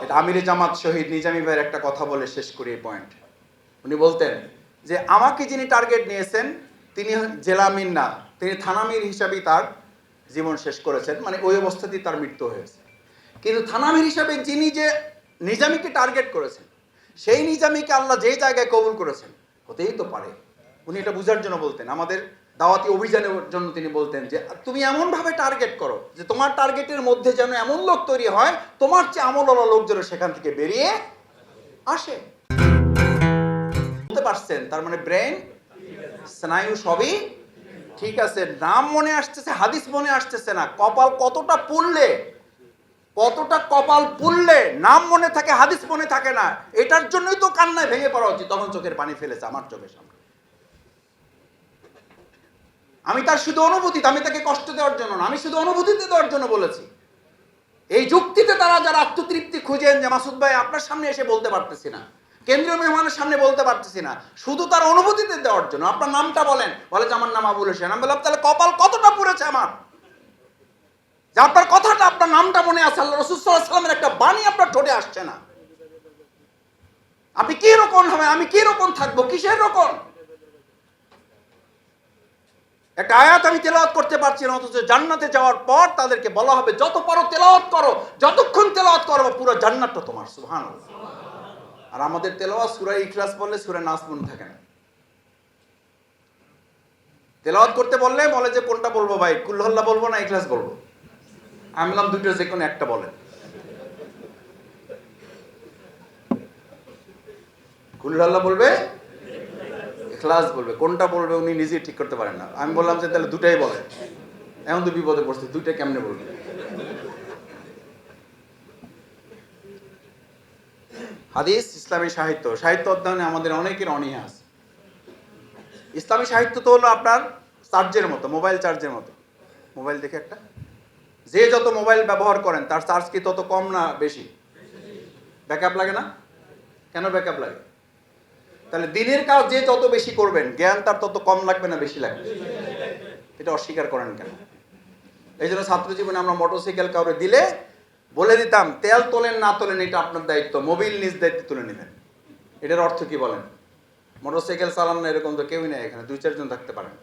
এটা আমিরে জামাত শহীদ নিজামী ভাইয়ের একটা কথা বলে শেষ করি এই পয়েন্ট। উনি বলতেন যে আমাকে যিনি টার্গেট নিয়েছেন তিনি জেলা আমির না, তিনি থানামির হিসাবেই তার জীবন শেষ করেছেন, মানে ওই অবস্থাতেই তার মৃত্যু হয়েছে। কিন্তু থানামির হিসাবে যিনি যে নিজামীকে টার্গেট করেছেন সেই নিজামীকে আল্লাহ যেই জায়গায় কবুল করেছেন, হতেই তো পারে। উনি এটা বুঝার জন্য বলতেন, আমাদের দাওয়াতি অভিযানের জন্য তিনি বলতেন যে তুমি এমনভাবে টার্গেট করো যে তোমার টার্গেটের মধ্যে যেন এমন লোক তৈরি হয় তোমার চেয়ে আমলওয়ালা লোক যেন সেখান থেকে বেরিয়ে আসে। বলতে পারছেন, তার মানে ব্রেন স্নায়ু সবই ঠিক আছে, নাম মনে আসতেছে, হাদিস মনে আসতেছে না। কপাল কতটা পুড়লে নাম মনে থাকে, হাদিস মনে থাকে না। এটার জন্যই তো কান্নায় ভেঙে পড়া উচিত। তখন চোখের পানি ফেলেছে আমার চোখের সামনে। আমি তার শুধু অনুভূতি, আমি তাকে কষ্ট দেওয়ার জন্য না, আমি শুধু অনুভূতিতে দেওয়ার জন্য বলেছি। এই যুক্তিতে তারা যারা আত্মতৃপ্তি খুঁজেন যে মাসুদ ভাই আপনার সামনে এসে বলতে পারতেছি না, কেন্দ্রীয় মেহমানের সামনে বলতে পারতেছি না, শুধু তার অনুভূতিতে দেওয়ার জন্য আপনার নামটা বলেন, বলে যে আমার নাম আবুল হোসেন। আমি বললাম তাহলে কপাল কতটা পুড়েছে আমার, যে আপনার কথাটা, আপনার নামটা মনে আছে, আল্লাহ রাসূল সাল্লাল্লাহু আলাইহি ওয়াসাল্লামের একটা বাণী আপনার ঠোঁটে আসছে না। আপনি কি রকম হবে, আমি কি রকম থাকবো, কিসের রকম? একটা আয়াত আমি তেলাওয়াত করতে পারছি না, অথচ জান্নাতে যাওয়ার পর তাদেরকে বলা হবে যত পারো তেলাওয়াত করো, যতক্ষণ তেলাওয়াত করো পুরো জান্নাতটা তোমার। সুবহানাল্লাহ। আর আমাদের তেলাওয়াত সূরা ইখলাস বললে সূরা নাস মনে থাকে না। তেলাওয়াত করতে বললে বলে যে কোনটা বলবো ভাই, কুল হল্লা বলবো না ইখলাস বলবো? আমি বললাম দুটো যে কোনো একটা বলেন। কুল হল্লা বলবে, ইখলাস বলবে, কোনটা বলবে উনি নিজেই ঠিক করতে পারেন না। আমি বললাম যে তাহলে দুটাই বলেন। এখন তো বিপদে পড়ছে, দুইটা কেমনে বলবে? হাদিস, ইসলামী সাহিত্য, সাহিত্য অধ্যয়নে আমাদের অনেকের অনীহা আছে। ইসলামী সাহিত্য তো হলো আপনার চার্জের মতো, মোবাইল চার্জের মতো। মোবাইল দেখে একটা, যে যত মোবাইল ব্যবহার করেন তার চার্জ কি তত কম না বেশি? ব্যাকআপ লাগে না? কেন ব্যাকআপ লাগে? তাহলে দিনের কাজ যে যত বেশি করবেন জ্ঞান তার তত কম লাগবে না বেশি লাগবে? এটা অস্বীকার করেন কেন? এই জন্য ছাত্র জীবনে আমরা মোটরসাইকেল কাউরে দিলে বলে দিতাম তেল তোলেন না তোলেন এটা আপনার দায়িত্ব, মোবিল নিজ দায়িত্বে তুলে নেবেন। এটার অর্থ কি বলেন? মোটরসাইকেল চালান না এরকম তো কেউই নেই এখানে, 2-4 জন থাকতে পারেন।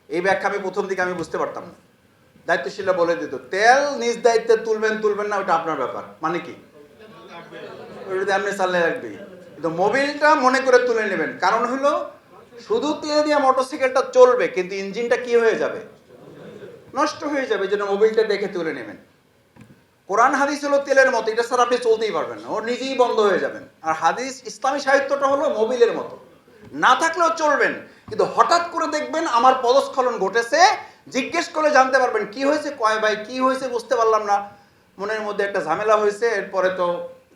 এই ব্যাখ্যা আমি প্রথম দিকে আমি বুঝতে পারতাম না। দায়িত্বশীলরা বলে দিত তেল নিজ দায়িত্বে তুলবেন না ওটা আপনার ব্যাপার। মানে কি? ওটা আপনি চাললে রাখবে, কিন্তু মোবিলটা মনে করে তুলে নেবেন। কারণ হলো শুধু তেল দিয়ে মোটরসাইকেলটা চলবে কিন্তু ইঞ্জিনটা কি হয়ে যাবে? নষ্ট হয়ে যাবে। এই জন্য মোবিলটা দেখে তুলে নেবেন। কোরআন হাদিস হলো তেলের মতো, এটা স্যার আপনি চলতেই পারবেন না, ও নিজেই বন্ধ হয়ে যাবেন। আর হাদিস, ইসলামী সাহিত্যটা হলো মোবিলের মতো, না থাকলেও চলবেন, কিন্তু হঠাৎ করে দেখবেন আমার পদস্খলন ঘটেছে, জিজ্ঞেস করে জানতে পারবেন কি হয়েছে, কয় ভাই কি হয়েছে বুঝতে পারলাম না, মনের মধ্যে একটা ঝামেলা হয়েছে, এরপরে তো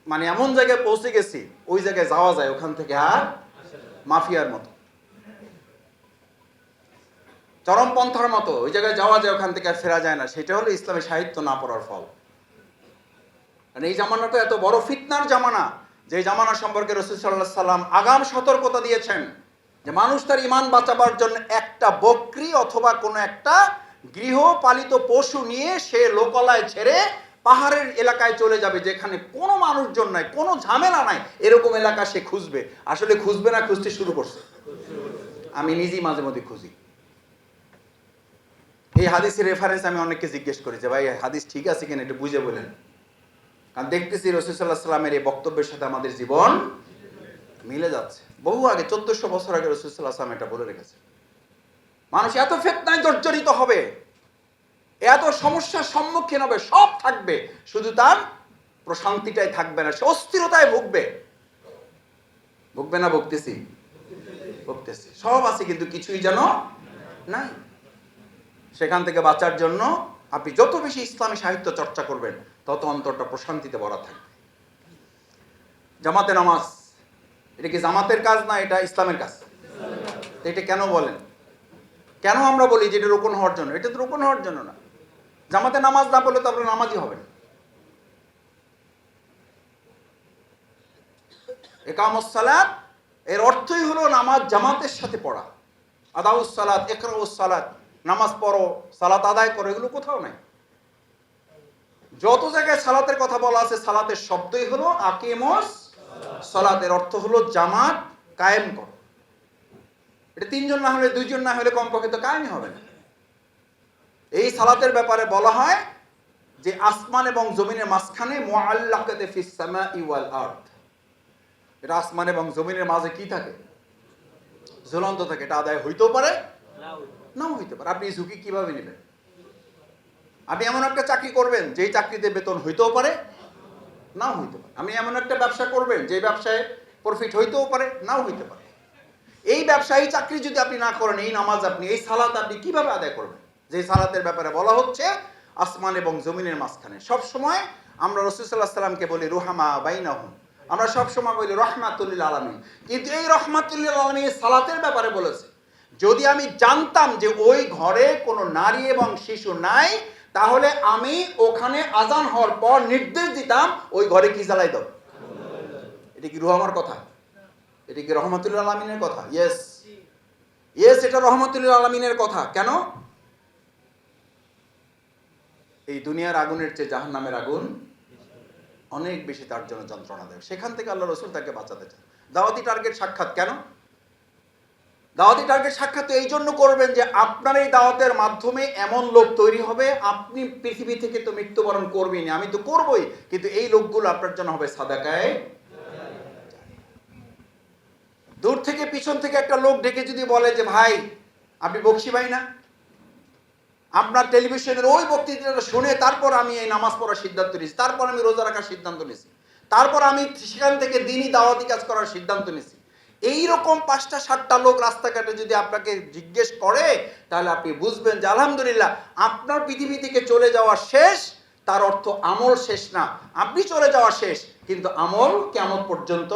মানে এমন জায়গায় পৌঁছে গেছি ওই জায়গায় যাওয়া যায়, ওখান থেকে আর মাফিয়ার মতো, চরমপন্থার মতো ওই জায়গায় যাওয়া যায়, ওখান থেকে আর ফেরা যায় না। সেটা হলো ইসলামী সাহিত্য না পড়ার ফল। এই জামানাটা এত বড় ফিতনার জামানা, যে জামানা সম্পর্কে রাসূল সাল্লাল্লাহু আলাইহি সাল্লাম আগাম সতর্কতা দিয়েছেন যে মানুষ তার ঈমান বাঁচাবার জন্য একটা বকরি অথবা কোনো একটা গৃহপালিত পশু নিয়ে সে লোকালয় ছেড়ে পাহাড়ের এলাকায় চলে যাবে, যেখানে কোনো মানুষজন নাই, কোনো ঝামেলা নাই, এরকম এলাকা সে খুঁজবে। আসলে খুঁজবে না, খুঁজতে শুরু করছে। আমি নিজেই মাঝে মধ্যে খুঁজি। এই হাদিসের রেফারেন্স আমি অনেককে জিজ্ঞেস করি যে ভাই হাদিস ঠিক আছে কিনা একটু বুঝে বলেন। কারণ দেখতেছি রাসূল সাল্লাল্লাহু আলাইহি সাল্লামের এই বক্তব্যের সাথে আমাদের জীবন মিলে যাচ্ছে। বহু আগে 1400 বছর আগে রাসূল সাল্লাল্লাহু আলাইহি সাল্লাম এটা বলে রেখেছে। মানুষ এত ফিতনায় জর্জরিত হবে, এত সমস্যার সম্মুখীন হবে, সব থাকবে, শুধু তার প্রশান্তিটাই থাকবে না, সে অস্থিরতায় ভুগবে। ভুগবে না ভুগতেছি? ভুগতেছি। সব আছে কিন্তু কিছুই যেন নাই। সেখান থেকে বাঁচার জন্য আপনি যত বেশি ইসলামী সাহিত্য চর্চা করবেন তত অন্তরটা প্রশান্তিতে ভরা থাকবে। জামাতে নামাজ, এটা কি জামাতের কাজ না এটা ইসলামের কাজ? এটা কেন বলেন? কেন আমরা বলি যে এটা রোকন হওয়ার জন্য? এটা তো রোকন হওয়ার জন্য না। জামাতে নামাজ না পড়লে তো আপনার নামাজই হবেন। ইকামুস সালাত এর অর্থই হলো নামাজ জামাতের সাথে পড়া। আদাউস সালাত, ইকরাউস সালাত, নামাজ পড়ো, সালাত আদায় করো, এগুলো কোথাও নাই। যত জায়গায় সালাতের কথা বলা আছে, সালাতের শব্দই হলো আকিমুস সালাতের অর্থ হলো জামাত কায়েম করো। এটা তিনজন না হলে, দুইজন না হলে কমপক্ষে তো কায়েমই হবে না। এই সালাতের ব্যাপারে বলা হয় যে আসমান এবং জমিনের মাঝখানে মুআল্লাকাতে ফিস সামাই ওয়াল আরদ, এটা আসমান এবং জমিনের মাঝে কি থাকে? ঝুলন্ত থাকে। এটা আদায় হইতেও পারে, নাও হইতে পারে। আপনি ঝুঁকি কিভাবে নেবেন? আপনি এমন একটা চাকরি করবেন যেই চাকরিতে বেতন হইতেও পারে, নাও হইতে পারে। আপনি এমন একটা ব্যবসা করবেন যে ব্যবসায় প্রফিট হইতেও পারে, নাও হইতে পারে। এই ব্যবসা, এই চাকরি যদি আপনি না করেন, এই নামাজ আপনি, এই সালাত আপনি কিভাবে আদায় করবেন? যে সালাতের ব্যাপারে বলা হচ্ছে আসমান এবং জমিনের মাঝখানে। সব সময় আমরা রাসূল সাল্লাল্লাহু আলাইহি ওয়াসাল্লামকে বলি রুহামা বাইনাহুম, আমরা সব সময় বলি রহমাতুল লিল আলামিন, কিন্তু এই রহমাতুল লিল আলামিন সালাতের ব্যাপারে বলেছে। যদি আমি জানতাম যে ওই ঘরে কোনো নারী এবং শিশু নাই, তাহলে আমি ওখানে আজান হওয়ার পর নির্দেশ দিতাম ওই ঘরে কি জ্বালাই দাও। এটা কি রুহামার কথা? এটা কি রহমাতুল আলামিনের কথা? ইয়েস, ইয়েস, এটা রহমাতুল আলামিনের কথা। কেন? এই দুনিয়ার আগুনের চেয়ে জাহান্নামের আগুন অনেক বেশি তার জন্য যন্ত্রণাদায়ক। সেখান থেকে আল্লাহ রাসূল তাকে বাঁচাতে চান। দাওয়াতি টার্গেট সাক্ষাৎ কেন? দাওয়াতি টার্গেট সাক্ষাৎ এই জন্য করবেন যে আপনার এই দাওয়াতের মাধ্যমে এমন লোক তৈরি হবে, আপনি পৃথিবী থেকে তো মৃত্যুবরণ করবেন, আমি তো করবই, কিন্তু এই লোকগুলো আপনার জন্য হবে সাদাকায়ে। দূর থেকে পিছন থেকে একটা লোক ডেকে যদি বলে যে ভাই আপনি বকশি ভাই না, আপনার টেলিভিশনের ওই বক্তৃতাটা শুনে তারপর আমি এই নামাজ পড়ার সিদ্ধান্ত নিয়েছি, তারপর আমি রোজা রাখার সিদ্ধান্ত নিয়েছি, তারপর আমি সেখান থেকে দিনই দাওয়াতি কাজ করার সিদ্ধান্ত নিয়েছি, এইরকম 5টা 7টা লোক রাস্তাঘাটে যদি আপনাকে জিজ্ঞেস করে, তাহলে আপনি বুঝবেন যে আলহামদুলিল্লাহ আপনার পৃথিবী থেকে চলে যাওয়া শেষ। তার অর্থ আমল শেষ না, আপনি চলে যাওয়া শেষ, কিন্তু আমল কিয়ামত পর্যন্ত।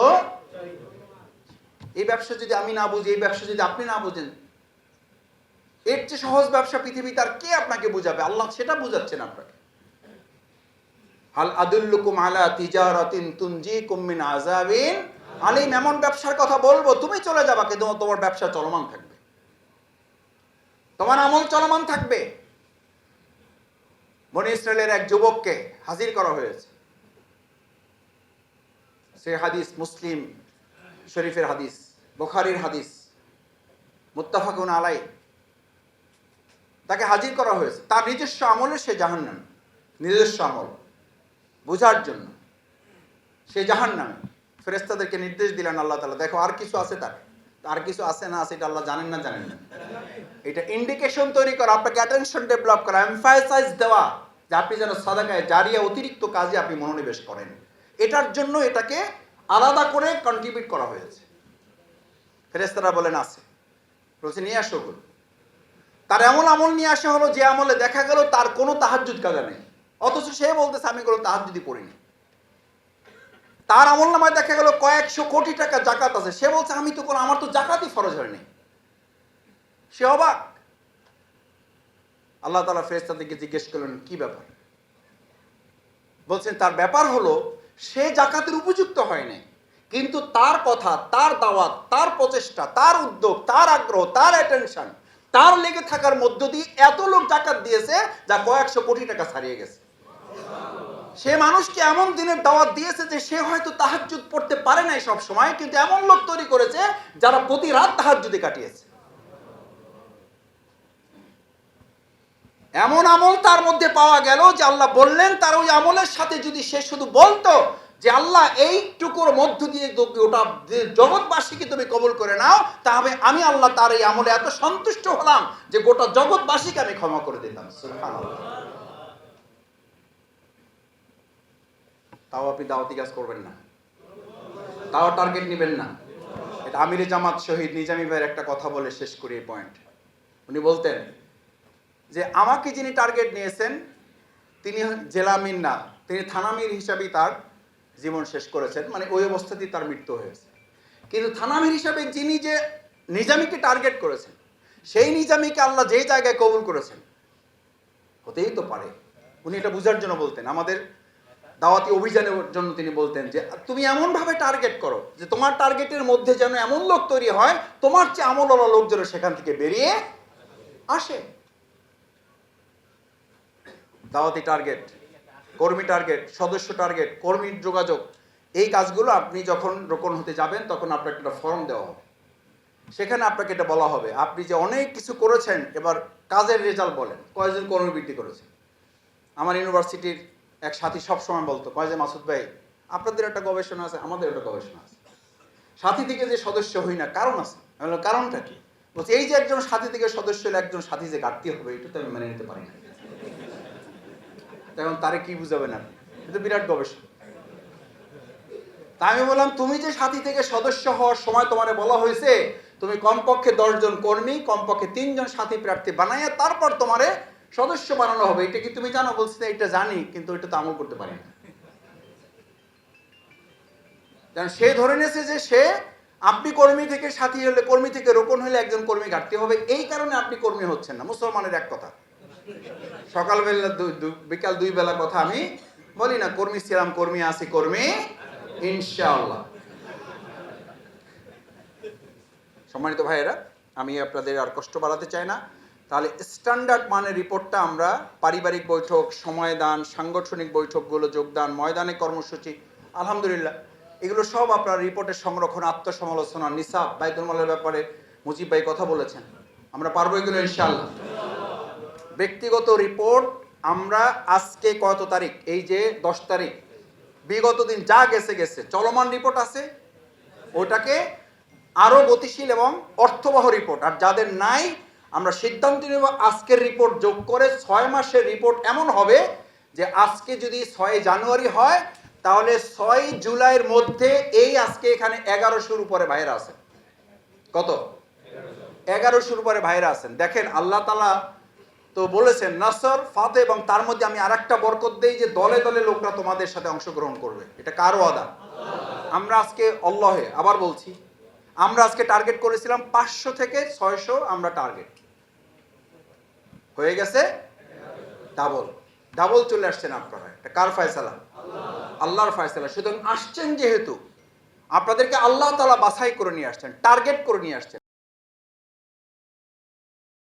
এই ব্যবসা যদি আমি না বুঝি, এই ব্যবসা যদি আপনি না বুঝেন, এর চেয়ে সহজ ব্যবসা পৃথিবী তার কে আপনাকে বুঝাবে? আল্লাহ সেটা বুঝাচ্ছেন আপনাকে। হাল আদুল্লুকুম আলা তিজারাতিন তুনজিকুম মিন আযাবিন আলিম, এমন ব্যবসার কথা বলবো তুমি চলে যাবা, কিন্তু তোমার ব্যবসা চলমান থাকবে, তোমার আমল চলমান থাকবে। বনী ইসরায়েলের এক যুবককে হাজির করা হয়েছে। সে হাদিস মুসলিম শরীফের হাদিস, বুখারীর হাদিস, মুত্তাফাকুন আলাই। তাকে হাজির করা হয়েছে, তার নিজস্ব আমলে সে জাহান্নামী, নিজস্ব আমল বোঝার জন্য সে জাহান্নামী। ফেরেশতাদেরকে নির্দেশ দিলেন আল্লাহ তাআলা, দেখো আর কিছু আছে, তার আর কিছু আছে না আছে এটা আল্লাহ জানেন না, জানেন না। এটা ইন্ডিকেশন তৈরি করা, আপনাকে অ্যাটেনশন ডেভেলপ করা, এমফাসাইজ দেওয়া যে আপনি যেন সাদাকায়ে জারিয়া অতিরিক্ত কাজে আপনি মনোনিবেশ করেন। এটার জন্য এটাকে আলাদা করে কন্ট্রিবিউট করা হয়েছে। ফেরেশতারা বলেন আছে, বলছে নিয়ে আসো। তার এমন আমল নিয়ে আসা হলো যে আমলে দেখা গেল তার কোনো তাহাজ্জুদ কাজা নেই, অথচ সে বলতেছে আমি কোনো তাহাজ্জুদই পড়িনি। তার আমল নামায় দেখা গেল কয়েকশো কোটি টাকা জাকাত আছে, সে বলছে আমি তো কোনো, আমার তো জাকাতই ফরজ হয়নি। সে অবাক। আল্লাহ তাআলা ফেরেশতাদেরকে জিজ্ঞেস করলেন কি ব্যাপার? বলছেন তার ব্যাপার হলো সে জাকাতের উপযুক্ত হয়নি, কিন্তু তার কথা, তার দাওয়াত, তার প্রচেষ্টা, তার উদ্যোগ, তার আগ্রহ, তার অ্যাটেনশন, তার লেগে থাকার মধ্য দিয়ে এত লোক জাকাত দিয়েছে যা কয়েকশো কোটি টাকা ছাড়িয়ে গেছে। সে মানুষকে এমন দিনের দাওয়াত দিয়েছে যে সে হয়তো তাহাজ্জুদ পড়তে পারে নাই সব সময়, কিন্তু এমন লোক তৈরি করেছে যারা প্রতি রাত তাহাজ্জুদে কাটিয়েছে। এমন আমল তার মধ্যে পাওয়া গেল যে আল্লাহ বললেন তার ওই আমলের সাথে যদি সে শুধু বলতো যে আল্লাহ এইটুকুর মধ্য দিয়ে ওটা জগৎবাসীকে তুমি কবুল করে নাও, তাহলে আমি আল্লাহ তার এই আমলে এত সন্তুষ্ট হলাম যে গোটা জগৎবাসীকে আমি ক্ষমা করে দিতাম। সুবহানাল্লাহ। তাও আপনি দাওয়াতি কাজ করবেন না, তাও টার্গেট নেবেন না। এটা আমিরে জামাত শহীদ নিজামী ভাইয়ের একটা কথা বলে শেষ করি এই পয়েন্ট। উনি বলতেন যে আমাকে যিনি টার্গেট নিয়েছেন তিনি জেলা আমির না, তিনি থানামির হিসাবেই তার জীবন শেষ করেছেন, মানে ওই অবস্থাতেই তার মৃত্যু হয়েছে। কিন্তু থানামির হিসাবে যিনি যে নিজামীকে টার্গেট করেছেন, সেই নিজামীকে আল্লাহ যেই জায়গায় কবুল করেছেন, হতেই তো পারে। উনি এটা বুঝার জন্য বলতেন, আমাদের দাওয়াতি অভিযানের জন্য তিনি বলতেন যে তুমি এমনভাবে টার্গেট করো যে তোমার টার্গেটের মধ্যে যেন এমন লোক তৈরি হয়, তোমার চেয়ে আমলওয়ালা লোক যেন সেখান থেকে বেরিয়ে আসে। দাওয়াতি টার্গেট কর্মী টার্গেট, সদস্য টার্গেট, কর্মীর যোগাযোগ, এই কাজগুলো আপনি যখন রোকন হতে যাবেন তখন আপনাকে একটা ফর্ম দেওয়া হবে। সেখানে আপনাকে এটা বলা হবে আপনি যে অনেক কিছু করেছেন, এবার কাজের রেজাল্ট বলেন, কয়জন কর্মী বৃদ্ধি করেছেন। আমার ইউনিভার্সিটির এক সাথী সবসময় বলতো, কয় যে মাসুদ ভাই আপনাদের একটা গবেষণা আছে, আমাদের একটা গবেষণা আছে, সাথী থেকে যে সদস্য হই না কারণ আছে। আমি বললাম কারণটা কি? বলছে এই যে একজন সাথী থেকে সদস্য হলে একজন সাথী যে ঘাটতি হবে এটা তো আমি মেনে নিতে পারি না। তখন তারে কি বুঝাবেন আপনি? এটা বিরাট গবেষণা। তা আমি বললাম তুমি যে সাথী থেকে সদস্য হওয়ার সময় তোমারে বলা হয়েছে তুমি কমপক্ষে 10 জন কর্মী, কমপক্ষে 3 জন সাথী প্রার্থী বানাইয়া তারপর তোমারে সদস্য বানানো হবে, এটা কি তুমি জানো? বলছে এটা জানি, কিন্তু এটা তো আমল করতে পারি না। কারণ সে ধরে নিয়েছে যে সে আপনি কর্মী থেকে সাথী হলে, কর্মী থেকে রোকন হলে একজন কর্মী ঘাটতি হবে, এই কারণে আপনি কর্মী হচ্ছেন না। মুসলমানের এক কথা, সকালবেলা বিকাল 2 বেলা কথা আমি বলি না, কর্মী ছিলাম, কর্মী আছি, কর্মী ইনশাআল্লাহ। সম্মানিত ভাইয়েরা, আমি আপনাদের আর কষ্ট বাড়াতে চাই না। তাহলে স্ট্যান্ডার্ড মানের রিপোর্টটা আমরা পারিবারিক বৈঠক, সময়দান, সাংগঠনিক বৈঠকগুলো যোগদান, ময়দানে কর্মসূচি, আলহামদুলিল্লাহ এগুলো সব আপনার রিপোর্টের সংরক্ষণ, আত্মসমালোচনা, নিসাব, বাইতুল মালের ব্যাপারে মুজিব ভাই কথা বলেছেন, আমরা পারবো এগুলো ইনশাআল্লাহ। ব্যক্তিগত রিপোর্ট আমরা আজকে কত তারিখ? এই যে 10 তারিখ, বিগত দিন যা গেছে গেছে, চলমান রিপোর্ট আছে, ওটাকে আরো গতিশীল এবং অর্থবহ রিপোর্ট, আর যাদের নাই আমরা সিদ্ধান্ত নেব আজকের রিপোর্ট যোগ করে 6 মাসের রিপোর্ট এমন হবে যে আজকে যদি 6 জানুয়ারি হয় তাহলে 6 জুলাইয়ের মধ্যে এই আজকে এখানে 1100-র উপরে ভাইরা আছেন। কত? 1100-র উপরে ভাইরা আছেন। দেখেন আল্লাহ তাআলা তো বলেছেন নাসর, ফাতে, এবং তার মধ্যে আমি আরেকটা বরকত দেই যে দলে দলে লোকরা তোমাদের সাথে অংশগ্রহণ করবে। এটা কার ওয়াদা? আমরা আজকে আল্লাহে, আবার বলছি, আমরা আজকে টার্গেট করেছিলাম 500 থেকে 600, আমরা টার্গেট হয়ে গেছে ডাবল চলে আসছেন আপনারা। এটা কার ফয়সালা? আল্লাহর ফয়সালা। সুতরাং আসছেন যেহেতু আপনাদেরকে আল্লাহ তাআলা বাছাই করে নিয়ে আসছেন, টার্গেট করে নিয়ে আসছেন।